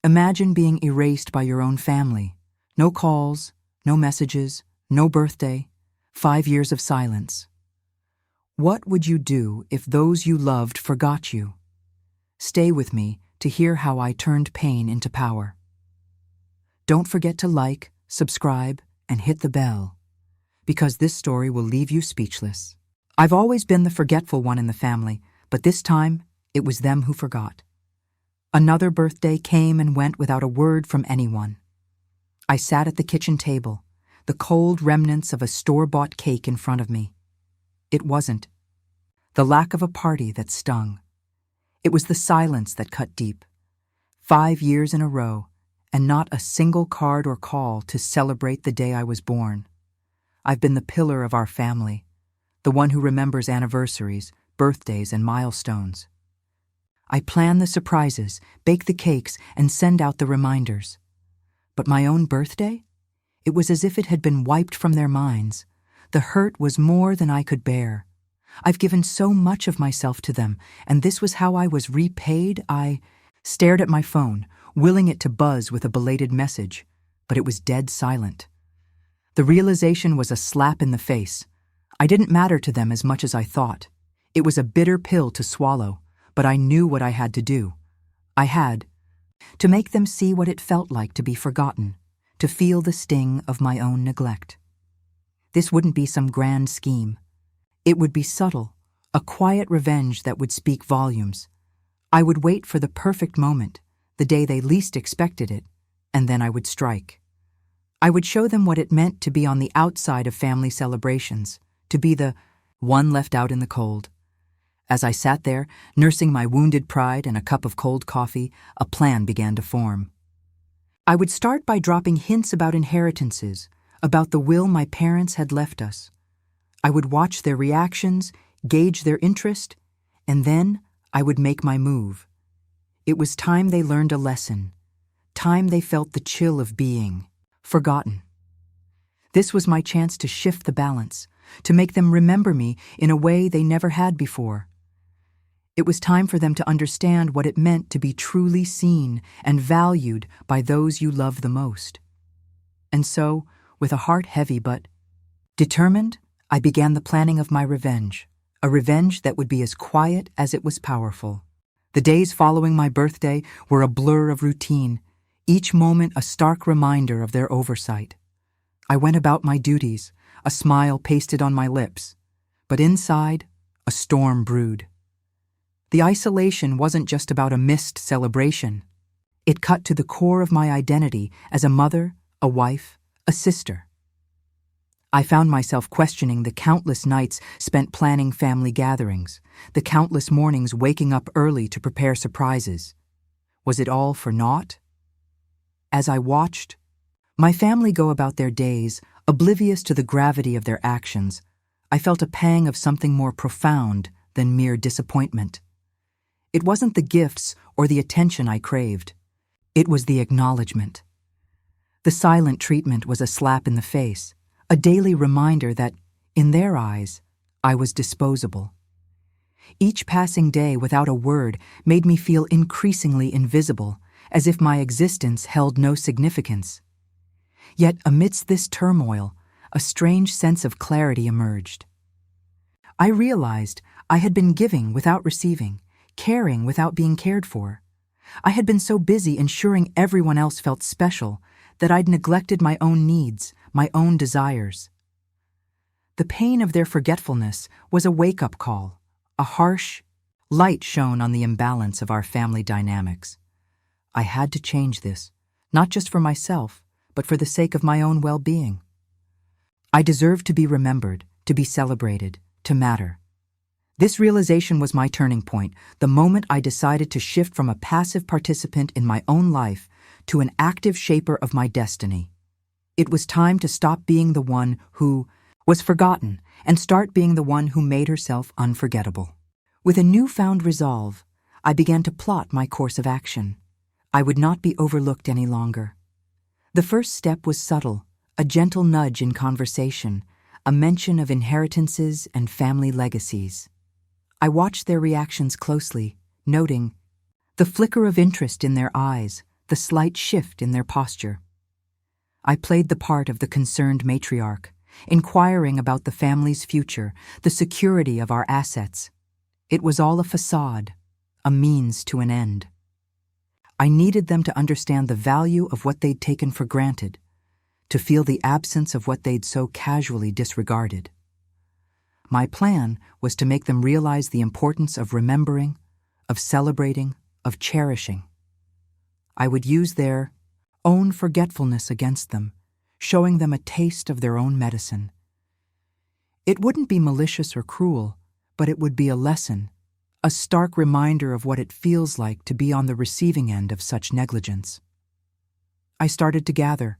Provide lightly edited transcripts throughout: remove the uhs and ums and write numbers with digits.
Imagine being erased by your own family. No calls, no messages, no birthday, 5 years of silence. What would you do if those you loved forgot you? Stay with me to hear how I turned pain into power. Don't forget to like, subscribe, and hit the bell, because this story will leave you speechless. I've always been the forgetful one in the family, but this time it was them who forgot. Another birthday came and went without a word from anyone. I sat at the kitchen table, the cold remnants of a store-bought cake in front of me. It wasn't the lack of a party that stung. It was the silence that cut deep. 5 years in a row, and not a single card or call to celebrate the day I was born. I've been the pillar of our family, the one who remembers anniversaries, birthdays, and milestones. I plan the surprises, bake the cakes, and send out the reminders. But my own birthday? It was as if it had been wiped from their minds. The hurt was more than I could bear. I've given so much of myself to them, and this was how I was repaid. I stared at my phone, willing it to buzz with a belated message, but it was dead silent. The realization was a slap in the face. I didn't matter to them as much as I thought. It was a bitter pill to swallow, but I knew what I had to do. I had to make them see what it felt like to be forgotten, to feel the sting of my own neglect. This wouldn't be some grand scheme. It would be subtle, a quiet revenge that would speak volumes. I would wait for the perfect moment, the day they least expected it, and then I would strike. I would show them what it meant to be on the outside of family celebrations, to be the one left out in the cold. As I sat there, nursing my wounded pride and a cup of cold coffee, a plan began to form. I would start by dropping hints about inheritances, about the will my parents had left us. I would watch their reactions, gauge their interest, and then I would make my move. It was time they learned a lesson, time they felt the chill of being forgotten. This was my chance to shift the balance, to make them remember me in a way they never had before. It was time for them to understand what it meant to be truly seen and valued by those you love the most. And so, with a heart heavy but determined, I began the planning of my revenge, a revenge that would be as quiet as it was powerful. The days following my birthday were a blur of routine, each moment a stark reminder of their oversight. I went about my duties, a smile pasted on my lips, but inside, a storm brewed. The isolation wasn't just about a missed celebration. It cut to the core of my identity as a mother, a wife, a sister. I found myself questioning the countless nights spent planning family gatherings, the countless mornings waking up early to prepare surprises. Was it all for naught? As I watched my family go about their days, oblivious to the gravity of their actions, I felt a pang of something more profound than mere disappointment. It wasn't the gifts or the attention I craved. It was the acknowledgement. The silent treatment was a slap in the face, a daily reminder that, in their eyes, I was disposable. Each passing day without a word made me feel increasingly invisible, as if my existence held no significance. Yet amidst this turmoil, a strange sense of clarity emerged. I realized I had been giving without receiving, caring without being cared for. I had been so busy ensuring everyone else felt special that I'd neglected my own needs, my own desires. The pain of their forgetfulness was a wake-up call, a harsh light shone on the imbalance of our family dynamics. I had to change this, not just for myself, but for the sake of my own well-being. I deserved to be remembered, to be celebrated, to matter. This realization was my turning point, the moment I decided to shift from a passive participant in my own life to an active shaper of my destiny. It was time to stop being the one who was forgotten and start being the one who made herself unforgettable. With a newfound resolve, I began to plot my course of action. I would not be overlooked any longer. The first step was subtle, a gentle nudge in conversation, a mention of inheritances and family legacies. I watched their reactions closely, noting the flicker of interest in their eyes, the slight shift in their posture. I played the part of the concerned matriarch, inquiring about the family's future, the security of our assets. It was all a facade, a means to an end. I needed them to understand the value of what they'd taken for granted, to feel the absence of what they'd so casually disregarded. My plan was to make them realize the importance of remembering, of celebrating, of cherishing. I would use their own forgetfulness against them, showing them a taste of their own medicine. It wouldn't be malicious or cruel, but it would be a lesson, a stark reminder of what it feels like to be on the receiving end of such negligence. I started to gather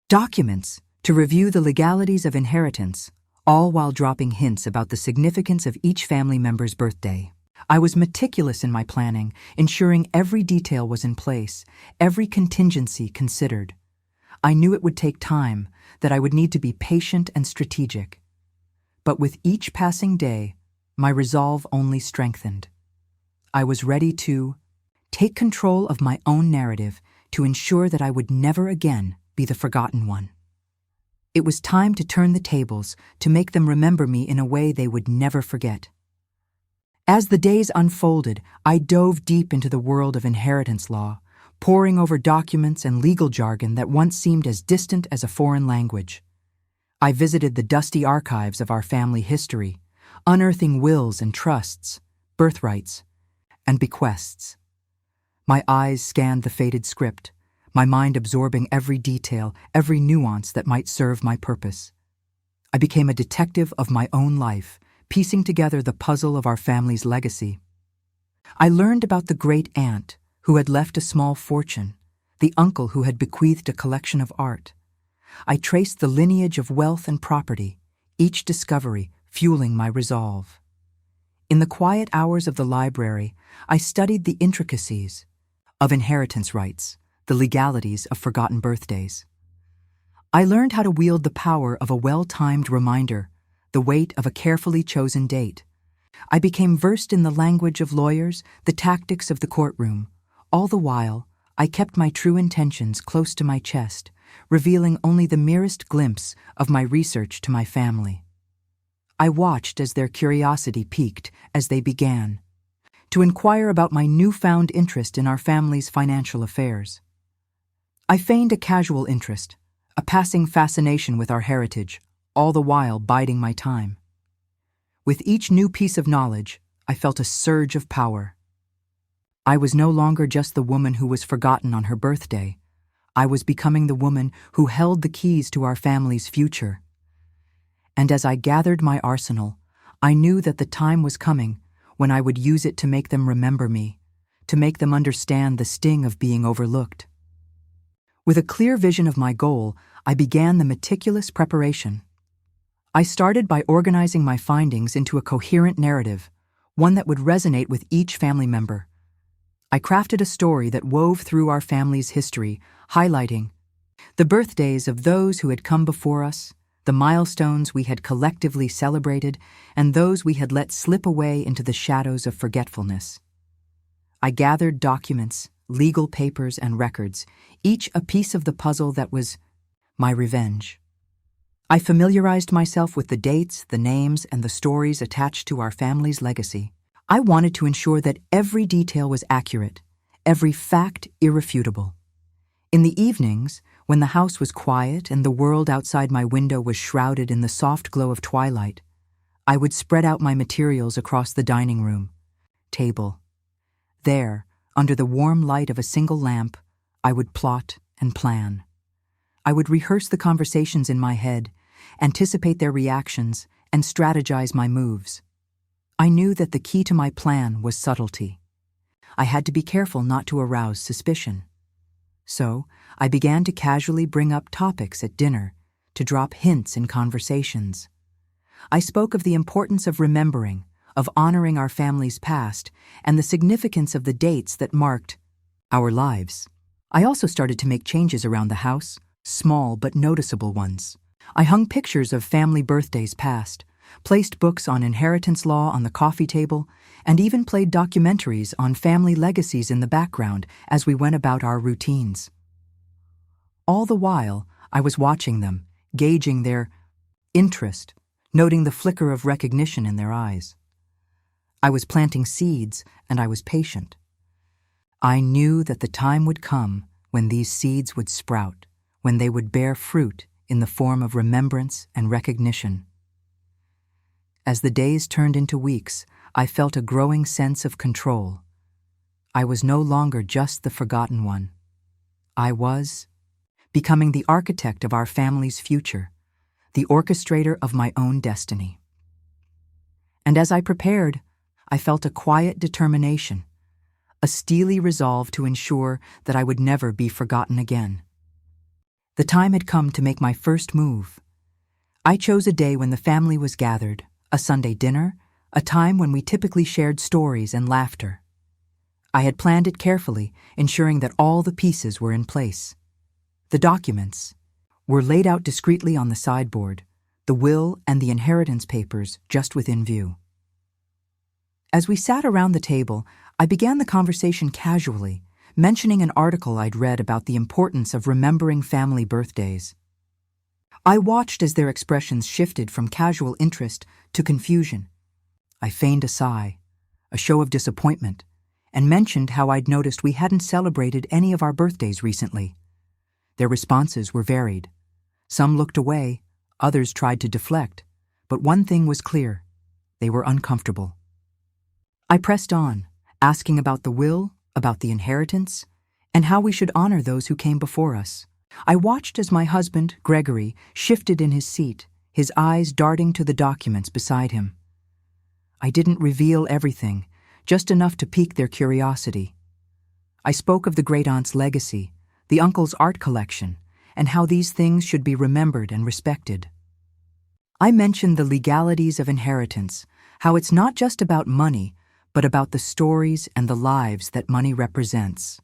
documents to review the legalities of inheritance, all while dropping hints about the significance of each family member's birthday. I was meticulous in my planning, ensuring every detail was in place, every contingency considered. I knew it would take time, that I would need to be patient and strategic. But with each passing day, my resolve only strengthened. I was ready to take control of my own narrative to ensure that I would never again be the forgotten one. It was time to turn the tables, to make them remember me in a way they would never forget. As the days unfolded, I dove deep into the world of inheritance law, poring over documents and legal jargon that once seemed as distant as a foreign language. I visited the dusty archives of our family history, unearthing wills and trusts, birthrights, and bequests. My eyes scanned the faded script, my mind absorbing every detail, every nuance that might serve my purpose. I became a detective of my own life, piecing together the puzzle of our family's legacy. I learned about the great-aunt who had left a small fortune, the uncle who had bequeathed a collection of art. I traced the lineage of wealth and property, each discovery fueling my resolve. In the quiet hours of the library, I studied the intricacies of inheritance rights, the legalities of forgotten birthdays. I learned how to wield the power of a well-timed reminder, the weight of a carefully chosen date. I became versed in the language of lawyers, the tactics of the courtroom. All the while, I kept my true intentions close to my chest, revealing only the merest glimpse of my research to my family. I watched as their curiosity piqued as they began to inquire about my newfound interest in our family's financial affairs. I feigned a casual interest, a passing fascination with our heritage, all the while biding my time. With each new piece of knowledge, I felt a surge of power. I was no longer just the woman who was forgotten on her birthday. I was becoming the woman who held the keys to our family's future. And as I gathered my arsenal, I knew that the time was coming when I would use it to make them remember me, to make them understand the sting of being overlooked. With a clear vision of my goal, I began the meticulous preparation. I started by organizing my findings into a coherent narrative, one that would resonate with each family member. I crafted a story that wove through our family's history, highlighting the birthdays of those who had come before us, the milestones we had collectively celebrated, and those we had let slip away into the shadows of forgetfulness. I gathered documents, legal papers, and records, each a piece of the puzzle that was my revenge. I familiarized myself with the dates, the names, and the stories attached to our family's legacy. I wanted to ensure that every detail was accurate, every fact irrefutable. In the evenings, when the house was quiet and the world outside my window was shrouded in the soft glow of twilight, I would spread out my materials across the dining room table. There, under the warm light of a single lamp, I would plot and plan. I would rehearse the conversations in my head, anticipate their reactions, and strategize my moves. I knew that the key to my plan was subtlety. I had to be careful not to arouse suspicion. So, I began to casually bring up topics at dinner, to drop hints in conversations. I spoke of the importance of remembering, of honoring our family's past, and the significance of the dates that marked our lives. I also started to make changes around the house, small but noticeable ones. I hung pictures of family birthdays past, placed books on inheritance law on the coffee table, and even played documentaries on family legacies in the background as we went about our routines. All the while, I was watching them, gauging their interest, noting the flicker of recognition in their eyes. I was planting seeds, and I was patient. I knew that the time would come when these seeds would sprout, when they would bear fruit in the form of remembrance and recognition. As the days turned into weeks, I felt a growing sense of control. I was no longer just the forgotten one. I was becoming the architect of our family's future, the orchestrator of my own destiny. And as I prepared, I felt a quiet determination, a steely resolve to ensure that I would never be forgotten again. The time had come to make my first move. I chose a day when the family was gathered, a Sunday dinner, a time when we typically shared stories and laughter. I had planned it carefully, ensuring that all the pieces were in place. The documents were laid out discreetly on the sideboard, the will and the inheritance papers just within view. As we sat around the table, I began the conversation casually, mentioning an article I'd read about the importance of remembering family birthdays. I watched as their expressions shifted from casual interest to confusion. I feigned a sigh, a show of disappointment, and mentioned how I'd noticed we hadn't celebrated any of our birthdays recently. Their responses were varied. Some looked away, others tried to deflect, but one thing was clear: they were uncomfortable. I pressed on, asking about the will, about the inheritance, and how we should honor those who came before us. I watched as my husband, Gregory, shifted in his seat, his eyes darting to the documents beside him. I didn't reveal everything, just enough to pique their curiosity. I spoke of the great-aunt's legacy, the uncle's art collection, and how these things should be remembered and respected. I mentioned the legalities of inheritance, how it's not just about money, but about the stories and the lives that money represents.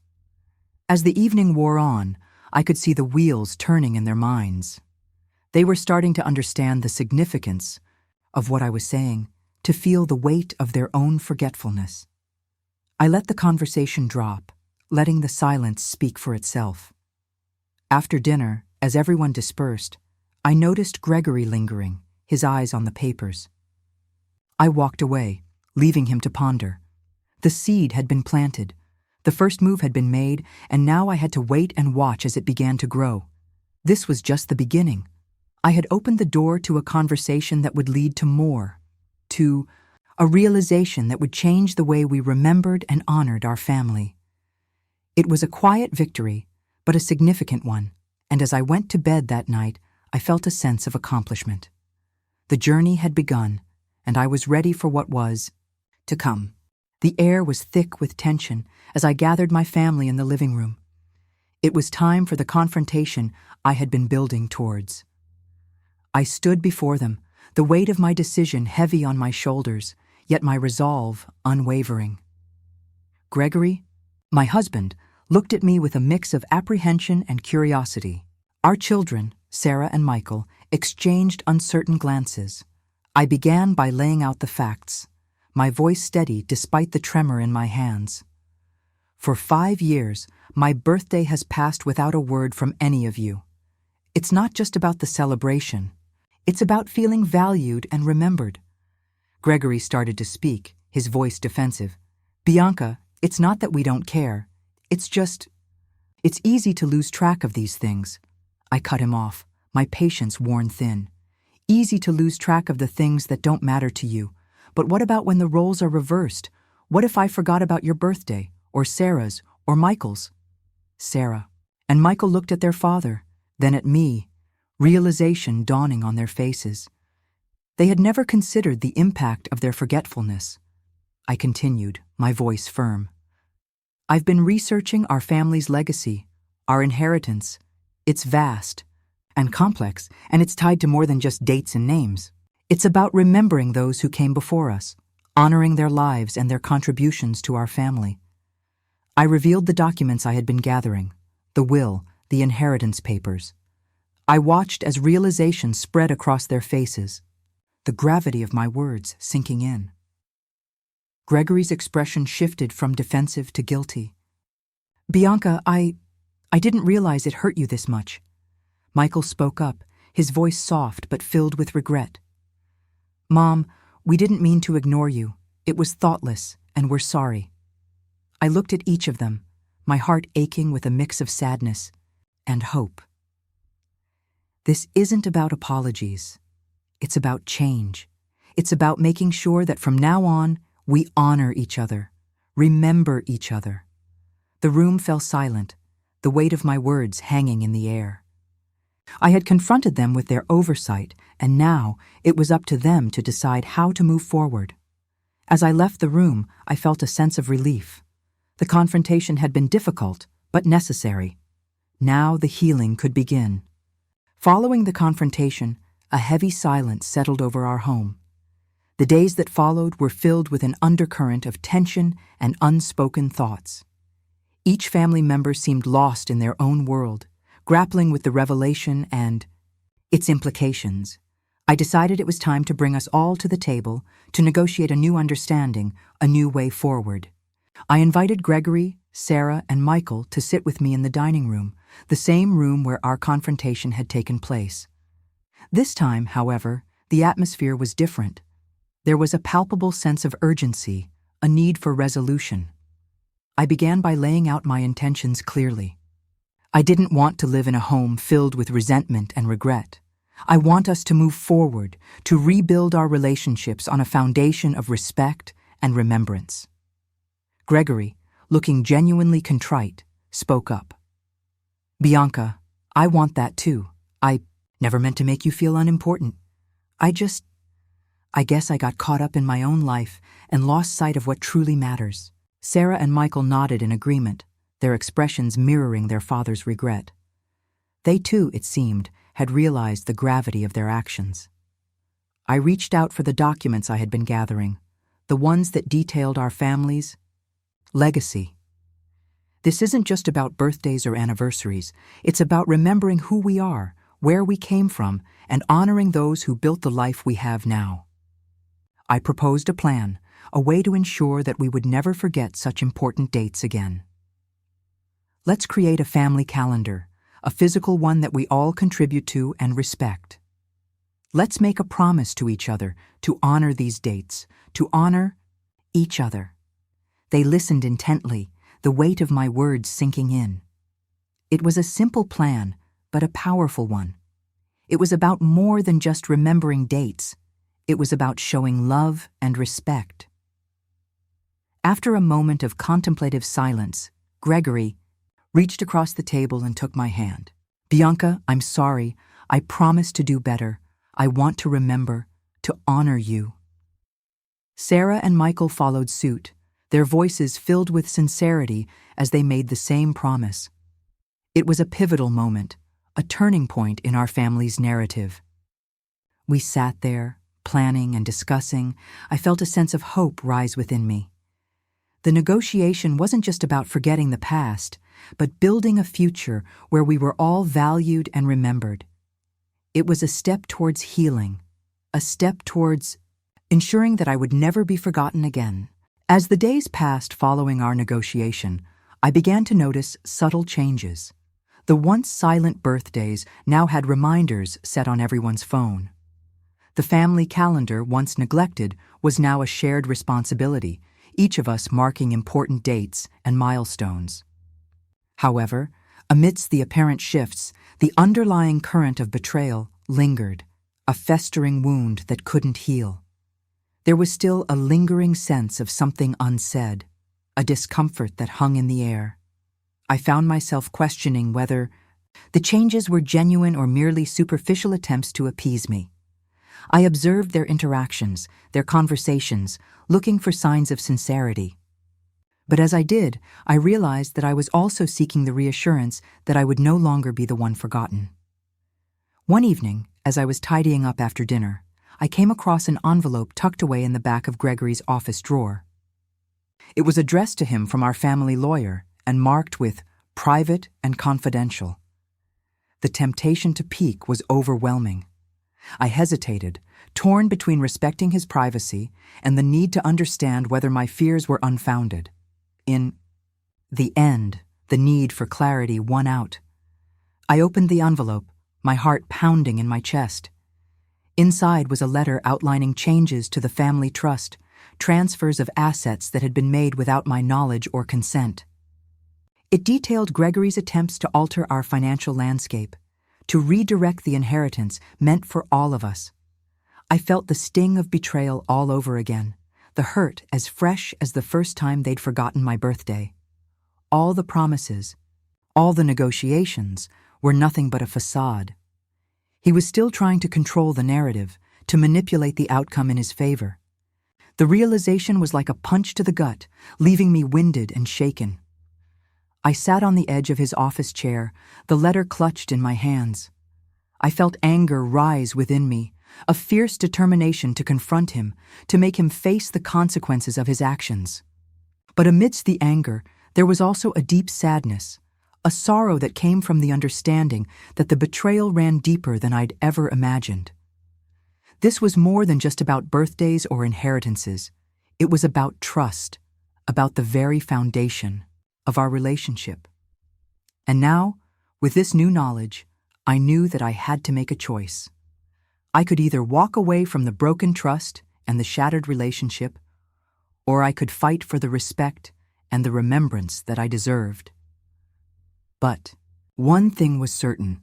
As the evening wore on, I could see the wheels turning in their minds. They were starting to understand the significance of what I was saying, to feel the weight of their own forgetfulness. I let the conversation drop, letting the silence speak for itself. After dinner, as everyone dispersed, I noticed Gregory lingering, his eyes on the papers. I walked away, leaving him to ponder. The seed had been planted. The first move had been made, and now I had to wait and watch as it began to grow. This was just the beginning. I had opened the door to a conversation that would lead to more, to a realization that would change the way we remembered and honored our family. It was a quiet victory, but a significant one, and as I went to bed that night, I felt a sense of accomplishment. The journey had begun, and I was ready for what was to come. The air was thick with tension as I gathered my family in the living room. It was time for the confrontation I had been building towards. I stood before them, the weight of my decision heavy on my shoulders, yet my resolve unwavering. Gregory, my husband, looked at me with a mix of apprehension and curiosity. Our children, Sarah and Michael, exchanged uncertain glances. I began by laying out the facts, my voice steady despite the tremor in my hands. For 5 years, my birthday has passed without a word from any of you. It's not just about the celebration. It's about feeling valued and remembered. Gregory started to speak, his voice defensive. Bianca, it's not that we don't care. It's easy to lose track of these things. I cut him off, my patience worn thin. Easy to lose track of the things that don't matter to you. But what about when the roles are reversed? What if I forgot about your birthday, or Sarah's, or Michael's? Sarah and Michael looked at their father, then at me, realization dawning on their faces. They had never considered the impact of their forgetfulness. I continued, my voice firm. I've been researching our family's legacy, our inheritance. It's vast and complex, and it's tied to more than just dates and names. It's about remembering those who came before us, honoring their lives and their contributions to our family. I revealed the documents I had been gathering, the will, the inheritance papers. I watched as realization spread across their faces. the gravity of my words sinking in. Gregory's expression shifted from defensive to guilty. "Bianca, I didn't realize it hurt you this much." Michael spoke up, his voice soft but filled with regret. "Mom, we didn't mean to ignore you. It was thoughtless, and we're sorry." I looked at each of them, my heart aching with a mix of sadness and hope. This isn't about apologies. It's about change. It's about making sure that from now on, we honor each other, remember each other. The room fell silent, the weight of my words hanging in the air. I had confronted them with their oversight, and now it was up to them to decide how to move forward. As I left the room, I felt a sense of relief. The confrontation had been difficult, but necessary. Now the healing could begin. Following the confrontation, a heavy silence settled over our home. The days that followed were filled with an undercurrent of tension and unspoken thoughts. Each family member seemed lost in their own world, grappling with the revelation and its implications. I decided it was time to bring us all to the table to negotiate a new understanding, a new way forward. I invited Gregory, Sarah, and Michael to sit with me in the dining room, the same room where our confrontation had taken place. This time, however, the atmosphere was different. There was a palpable sense of urgency, a need for resolution. I began by laying out my intentions clearly. I didn't want to live in a home filled with resentment and regret. I want us to move forward, to rebuild our relationships on a foundation of respect and remembrance. Gregory, looking genuinely contrite, spoke up. "Bianca, I want that too. I never meant to make you feel unimportant. I guess I got caught up in my own life and lost sight of what truly matters." Sarah and Michael nodded in agreement, their expressions mirroring their father's regret. They too, it seemed, had realized the gravity of their actions. I reached out for the documents I had been gathering, the ones that detailed our family's legacy. This isn't just about birthdays or anniversaries. It's about remembering who we are, where we came from, and honoring those who built the life we have now. I proposed a plan, a way to ensure that we would never forget such important dates again. Let's create a family calendar, a physical one that we all contribute to and respect. Let's make a promise to each other to honor these dates, to honor each other. They listened intently, the weight of my words sinking in. It was a simple plan, but a powerful one. It was about more than just remembering dates. It was about showing love and respect. After a moment of contemplative silence, Gregory reached across the table and took my hand. "Bianca, I'm sorry. I promise to do better. I want to remember, to honor you." Sarah and Michael followed suit, their voices filled with sincerity as they made the same promise. It was a pivotal moment, a turning point in our family's narrative. We sat there, planning and discussing. I felt a sense of hope rise within me. The negotiation wasn't just about forgetting the past, but building a future where we were all valued and remembered. It was a step towards healing, a step towards ensuring that I would never be forgotten again. As the days passed following our negotiation, I began to notice subtle changes. The once silent birthdays now had reminders set on everyone's phone. The family calendar, once neglected, was now a shared responsibility, each of us marking important dates and milestones. However, amidst the apparent shifts, the underlying current of betrayal lingered, a festering wound that couldn't heal. There was still a lingering sense of something unsaid, a discomfort that hung in the air. I found myself questioning whether the changes were genuine or merely superficial attempts to appease me. I observed their interactions, their conversations, looking for signs of sincerity. But as I did, I realized that I was also seeking the reassurance that I would no longer be the one forgotten. One evening, as I was tidying up after dinner, I came across an envelope tucked away in the back of Gregory's office drawer. It was addressed to him from our family lawyer and marked with "Private and Confidential." The temptation to peek was overwhelming. I hesitated, torn between respecting his privacy and the need to understand whether my fears were unfounded. In the end, the need for clarity won out. I opened the envelope, my heart pounding in my chest. Inside was a letter outlining changes to the family trust, transfers of assets that had been made without my knowledge or consent. It detailed Gregory's attempts to alter our financial landscape, to redirect the inheritance meant for all of us. I felt the sting of betrayal all over again, the hurt as fresh as the first time they'd forgotten my birthday. All the promises, all the negotiations, were nothing but a facade. He was still trying to control the narrative, to manipulate the outcome in his favor. The realization was like a punch to the gut, leaving me winded and shaken. I sat on the edge of his office chair, the letter clutched in my hands. I felt anger rise within me, a fierce determination to confront him, to make him face the consequences of his actions. But amidst the anger, there was also a deep sadness, a sorrow that came from the understanding that the betrayal ran deeper than I'd ever imagined. This was more than just about birthdays or inheritances. It was about trust, about the very foundation of our relationship. And now, with this new knowledge, I knew that I had to make a choice. I could either walk away from the broken trust and the shattered relationship, or I could fight for the respect and the remembrance that I deserved. But one thing was certain.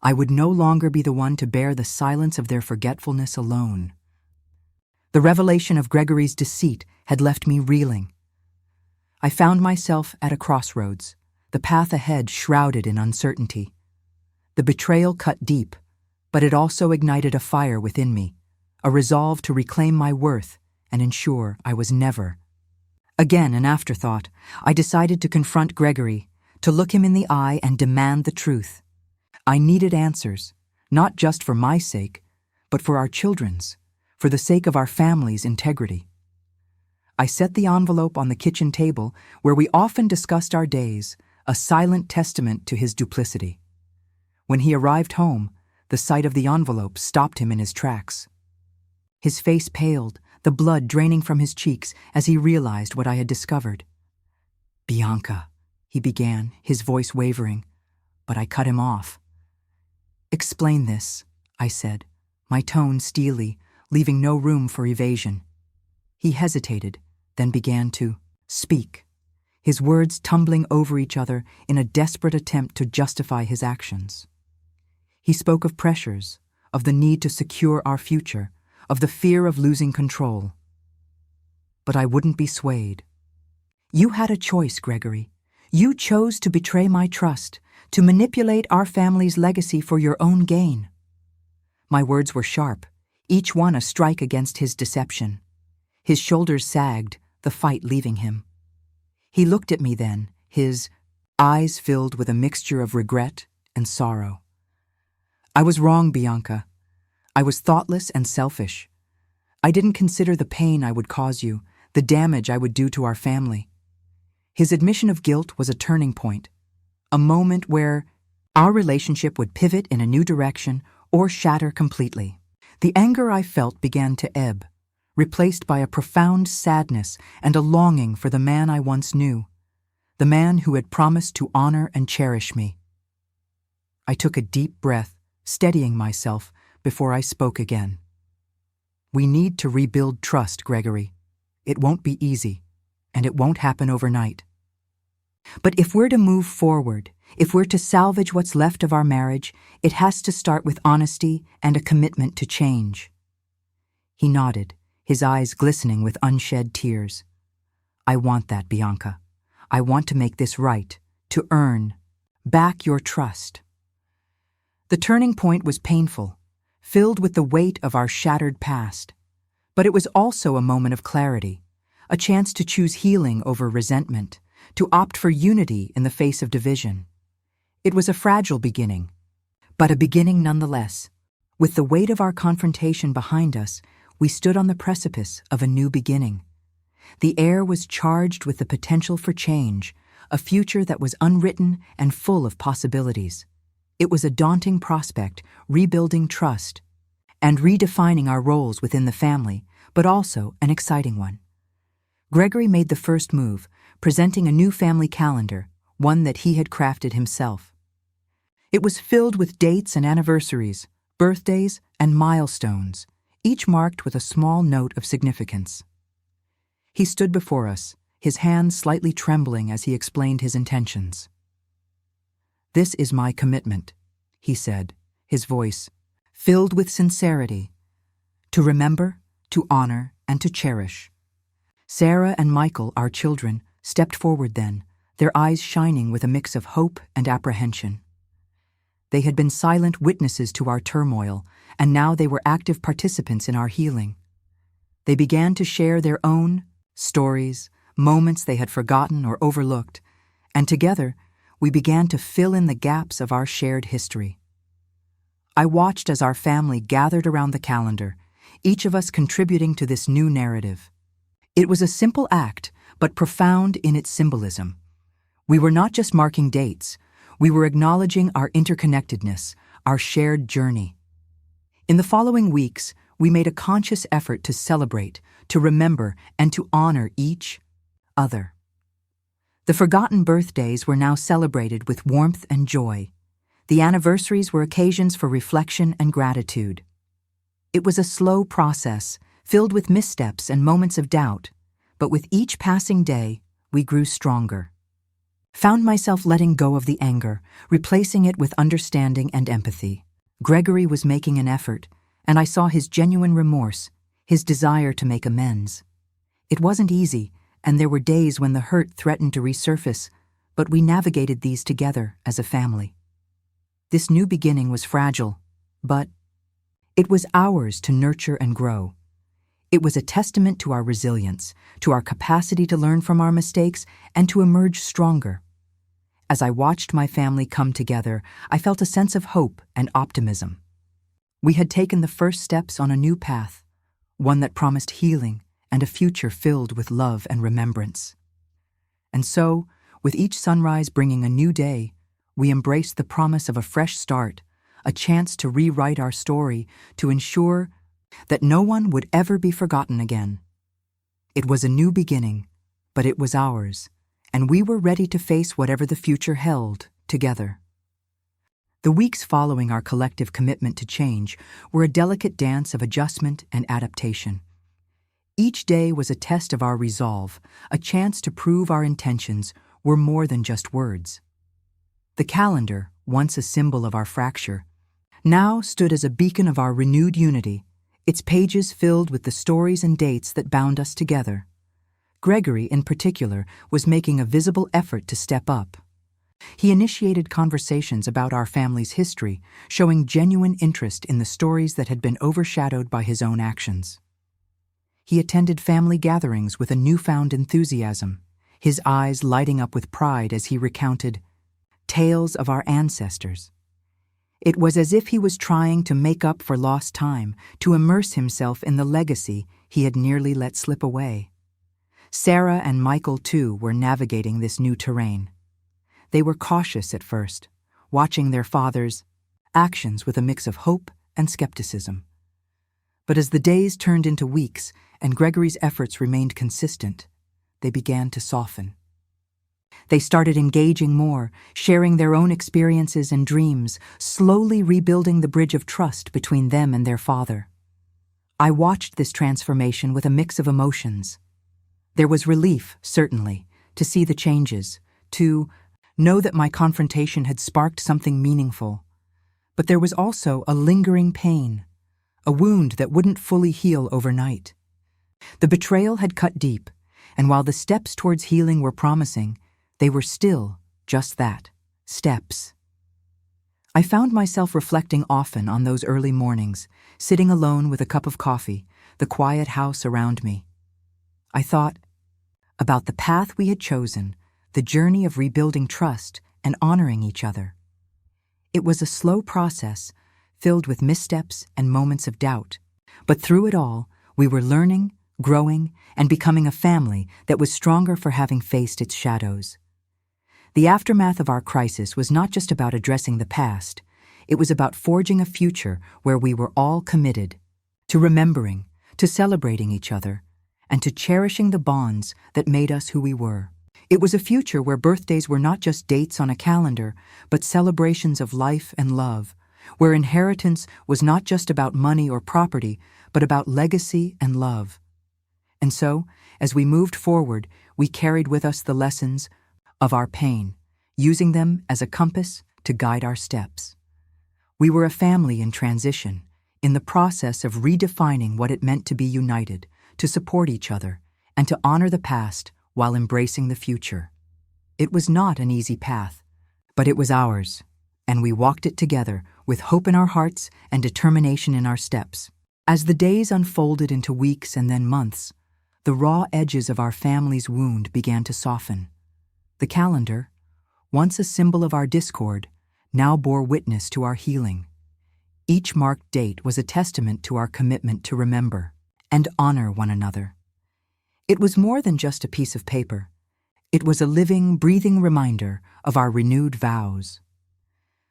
I would no longer be the one to bear the silence of their forgetfulness alone. The revelation of Gregory's deceit had left me reeling. I found myself at a crossroads, the path ahead shrouded in uncertainty. The betrayal cut deep, but it also ignited a fire within me, a resolve to reclaim my worth and ensure I was never. Again, an afterthought, I decided to confront Gregory, to look him in the eye and demand the truth. I needed answers, not just for my sake, but for our children's, for the sake of our family's integrity. I set the envelope on the kitchen table where we often discussed our days, a silent testament to his duplicity. When he arrived home, the sight of the envelope stopped him in his tracks. His face paled, the blood draining from his cheeks as he realized what I had discovered. "Bianca," he began, his voice wavering, but I cut him off. "Explain this," I said, my tone steely, leaving no room for evasion. He hesitated, then began to speak, his words tumbling over each other in a desperate attempt to justify his actions. He spoke of pressures, of the need to secure our future, of the fear of losing control. But I wouldn't be swayed. "You had a choice, Gregory. You chose to betray my trust, to manipulate our family's legacy for your own gain." My words were sharp, each one a strike against his deception. His shoulders sagged, the fight leaving him. He looked at me then, his eyes filled with a mixture of regret and sorrow. "I was wrong, Bianca. I was thoughtless and selfish. I didn't consider the pain I would cause you, the damage I would do to our family." His admission of guilt was a turning point, a moment where our relationship would pivot in a new direction or shatter completely. The anger I felt began to ebb, replaced by a profound sadness and a longing for the man I once knew, the man who had promised to honor and cherish me. I took a deep breath, steadying myself before I spoke again. "We need to rebuild trust, Gregory. It won't be easy, and it won't happen overnight. But if we're to move forward, if we're to salvage what's left of our marriage, it has to start with honesty and a commitment to change." He nodded, his eyes glistening with unshed tears. "I want that, Bianca. I want to make this right, to earn back your trust." The turning point was painful, filled with the weight of our shattered past. But it was also a moment of clarity, a chance to choose healing over resentment, to opt for unity in the face of division. It was a fragile beginning, but a beginning nonetheless. With the weight of our confrontation behind us, we stood on the precipice of a new beginning. The air was charged with the potential for change, a future that was unwritten and full of possibilities. It was a daunting prospect, rebuilding trust. and redefining our roles within the family, but also an exciting one. Gregory made the first move, presenting a new family calendar, one that he had crafted himself. It was filled with dates and anniversaries, birthdays and milestones, each marked with a small note of significance. He stood before us, his hands slightly trembling as he explained his intentions. "This is my commitment," he said, his voice filled with sincerity, "to remember, to honor, and to cherish." Sarah and Michael, our children, stepped forward then, their eyes shining with a mix of hope and apprehension. They had been silent witnesses to our turmoil, and now they were active participants in our healing. They began to share their own stories, moments they had forgotten or overlooked, and together we began to fill in the gaps of our shared history. I watched as our family gathered around the calendar, each of us contributing to this new narrative. It was a simple act, but profound in its symbolism. We were not just marking dates, we were acknowledging our interconnectedness, our shared journey. In the following weeks, we made a conscious effort to celebrate, to remember, and to honor each other. The forgotten birthdays were now celebrated with warmth and joy. The anniversaries were occasions for reflection and gratitude. It was a slow process, filled with missteps and moments of doubt, but with each passing day, we grew stronger. Found myself letting go of the anger, replacing it with understanding and empathy. Gregory was making an effort, and I saw his genuine remorse, his desire to make amends. It wasn't easy, and there were days when the hurt threatened to resurface, but we navigated these together as a family. This new beginning was fragile, but it was ours to nurture and grow. It was a testament to our resilience, to our capacity to learn from our mistakes, and to emerge stronger. As I watched my family come together, I felt a sense of hope and optimism. We had taken the first steps on a new path, one that promised healing and a future filled with love and remembrance. And so, with each sunrise bringing a new day, we embraced the promise of a fresh start, a chance to rewrite our story, to ensure that no one would ever be forgotten again. It was a new beginning, but it was ours, and we were ready to face whatever the future held together. The weeks following our collective commitment to change were a delicate dance of adjustment and adaptation. Each day was a test of our resolve, a chance to prove our intentions were more than just words. The calendar, once a symbol of our fracture, now stood as a beacon of our renewed unity, its pages filled with the stories and dates that bound us together. Gregory, in particular, was making a visible effort to step up. He initiated conversations about our family's history, showing genuine interest in the stories that had been overshadowed by his own actions. He attended family gatherings with a newfound enthusiasm, his eyes lighting up with pride as he recounted tales of our ancestors. It was as if he was trying to make up for lost time, to immerse himself in the legacy he had nearly let slip away. Sarah and Michael, too, were navigating this new terrain. They were cautious at first, watching their father's actions with a mix of hope and skepticism. But as the days turned into weeks and Gregory's efforts remained consistent, they began to soften. They started engaging more, sharing their own experiences and dreams, slowly rebuilding the bridge of trust between them and their father. I watched this transformation with a mix of emotions. There was relief, certainly, to see the changes, to know that my confrontation had sparked something meaningful. But there was also a lingering pain, a wound that wouldn't fully heal overnight. The betrayal had cut deep, and while the steps towards healing were promising, they were still just that, steps. I found myself reflecting often on those early mornings, sitting alone with a cup of coffee, the quiet house around me. I thought about the path we had chosen, the journey of rebuilding trust and honoring each other. It was a slow process, filled with missteps and moments of doubt, but through it all, we were learning, growing, and becoming a family that was stronger for having faced its shadows. The aftermath of our crisis was not just about addressing the past, It was about forging a future where we were all committed to remembering, to celebrating each other, and to cherishing the bonds that made us who we were. It was a future where birthdays were not just dates on a calendar, but celebrations of life and love, where inheritance was not just about money or property, but about legacy and love. And so, as we moved forward, we carried with us the lessons of our pain, using them as a compass to guide our steps. We were a family in transition, in the process of redefining what it meant to be united, to support each other, and to honor the past while embracing the future. It was not an easy path, but it was ours, and we walked it together with hope in our hearts and determination in our steps. As the days unfolded into weeks and then months, the raw edges of our family's wound began to soften. The calendar, once a symbol of our discord, now bore witness to our healing. Each marked date was a testament to our commitment to remember and honor one another. It was more than just a piece of paper. It was a living, breathing reminder of our renewed vows.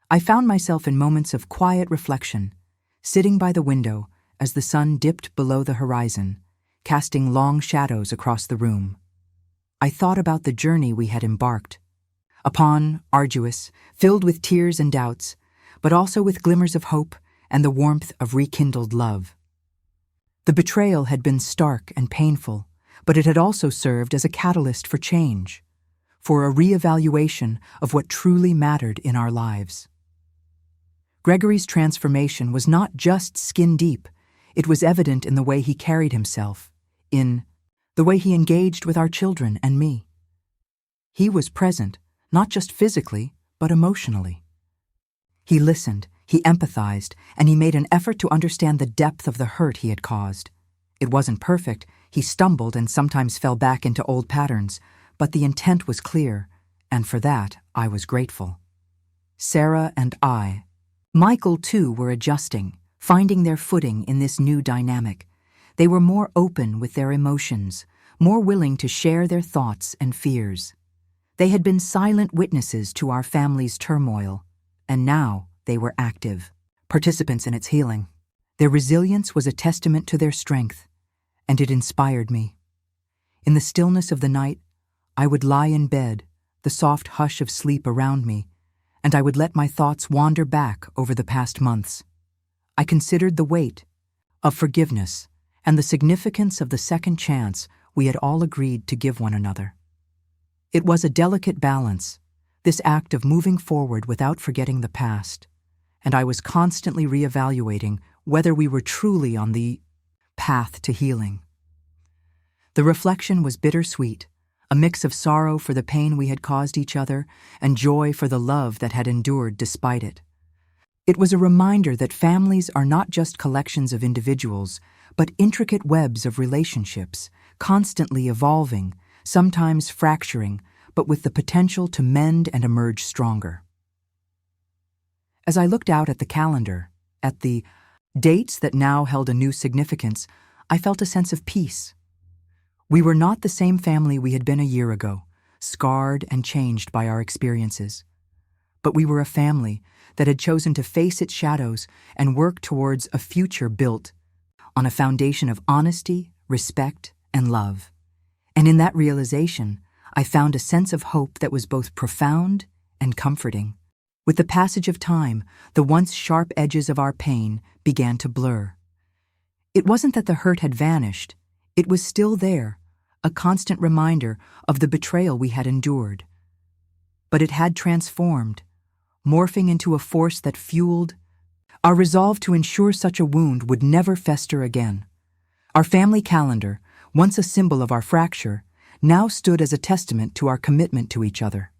I found myself in moments of quiet reflection, sitting by the window as the sun dipped below the horizon, casting long shadows across the room. I thought about the journey we had embarked upon, arduous, filled with tears and doubts, but also with glimmers of hope and the warmth of rekindled love. The betrayal had been stark and painful, but it had also served as a catalyst for change, for a reevaluation of what truly mattered in our lives. Gregory's transformation was not just skin-deep, it was evident in the way he carried himself, in the way he engaged with our children and me. He was present, not just physically, but emotionally. He listened, he empathized, and he made an effort to understand the depth of the hurt he had caused. It wasn't perfect, he stumbled and sometimes fell back into old patterns, but the intent was clear, and for that I was grateful. Sarah and Michael too, were adjusting, finding their footing in this new dynamic. They were more open with their emotions, more willing to share their thoughts and fears. They had been silent witnesses to our family's turmoil, and now they were active participants in its healing. Their resilience was a testament to their strength, and it inspired me. In the stillness of the night, I would lie in bed, the soft hush of sleep around me, and I would let my thoughts wander back over the past months. I considered the weight of forgiveness and the significance of the second chance we had all agreed to give one another. It was a delicate balance, this act of moving forward without forgetting the past, and I was constantly reevaluating whether we were truly on the path to healing. The reflection was bittersweet, a mix of sorrow for the pain we had caused each other and joy for the love that had endured despite it. It was a reminder that families are not just collections of individuals, but intricate webs of relationships, constantly evolving, sometimes fracturing, but with the potential to mend and emerge stronger. As I looked out at the calendar, at the dates that now held a new significance, I felt a sense of peace. We were not the same family we had been a year ago, scarred and changed by our experiences. But we were a family that had chosen to face its shadows and work towards a future built on a foundation of honesty, respect, and love. And in that realization, I found a sense of hope that was both profound and comforting. With the passage of time, the once sharp edges of our pain began to blur. It wasn't that the hurt had vanished. It was still there, a constant reminder of the betrayal we had endured. But it had transformed, morphing into a force that fueled our resolve to ensure such a wound would never fester again. Our family calendar, once a symbol of our fracture, now stood as a testament to our commitment to each other.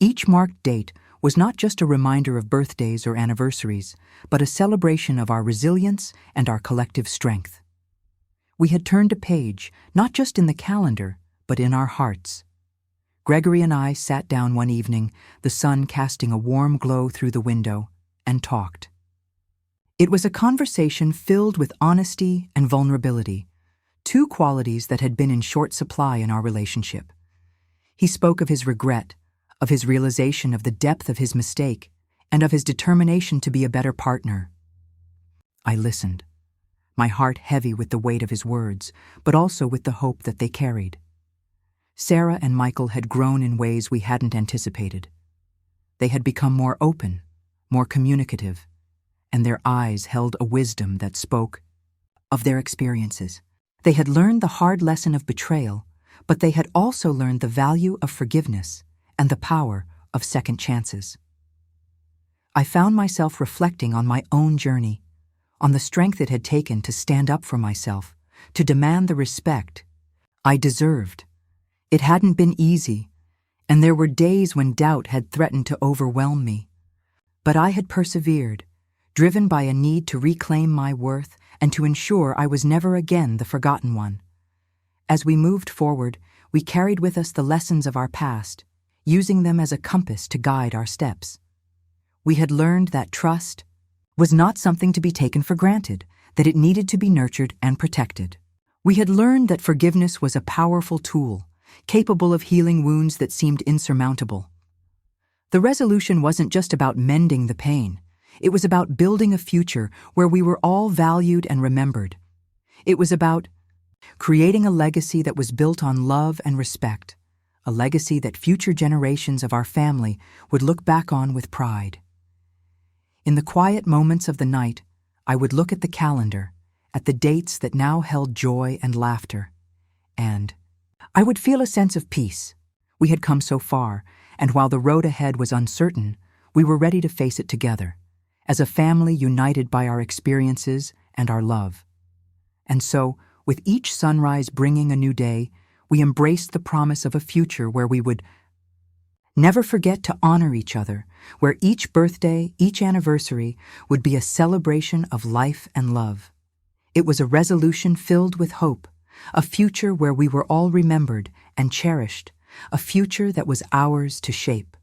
Each marked date was not just a reminder of birthdays or anniversaries, but a celebration of our resilience and our collective strength. We had turned a page, not just in the calendar, but in our hearts. Gregory and I sat down one evening, the sun casting a warm glow through the window, and talked. It was a conversation filled with honesty and vulnerability, two qualities that had been in short supply in our relationship. He spoke of his regret, of his realization of the depth of his mistake, and of his determination to be a better partner. I listened, my heart heavy with the weight of his words, but also with the hope that they carried. Sarah and Michael had grown in ways we hadn't anticipated. They had become more open, more communicative, and their eyes held a wisdom that spoke of their experiences. They had learned the hard lesson of betrayal, but they had also learned the value of forgiveness and the power of second chances. I found myself reflecting on my own journey, on the strength it had taken to stand up for myself, to demand the respect I deserved. It hadn't been easy, and there were days when doubt had threatened to overwhelm me. But I had persevered, driven by a need to reclaim my worth and to ensure I was never again the forgotten one. As we moved forward, we carried with us the lessons of our past, using them as a compass to guide our steps. We had learned that trust was not something to be taken for granted, that it needed to be nurtured and protected. We had learned that forgiveness was a powerful tool, capable of healing wounds that seemed insurmountable. The resolution wasn't just about mending the pain. It was about building a future where we were all valued and remembered. It was about creating a legacy that was built on love and respect, a legacy that future generations of our family would look back on with pride. In the quiet moments of the night, I would look at the calendar, at the dates that now held joy and laughter, and I would feel a sense of peace. We had come so far, and while the road ahead was uncertain, we were ready to face it together, as a family united by our experiences and our love. And so, with each sunrise bringing a new day, we embraced the promise of a future where we would never forget to honor each other, where each birthday, each anniversary would be a celebration of life and love. It was a resolution filled with hope, a future where we were all remembered and cherished, a future that was ours to shape.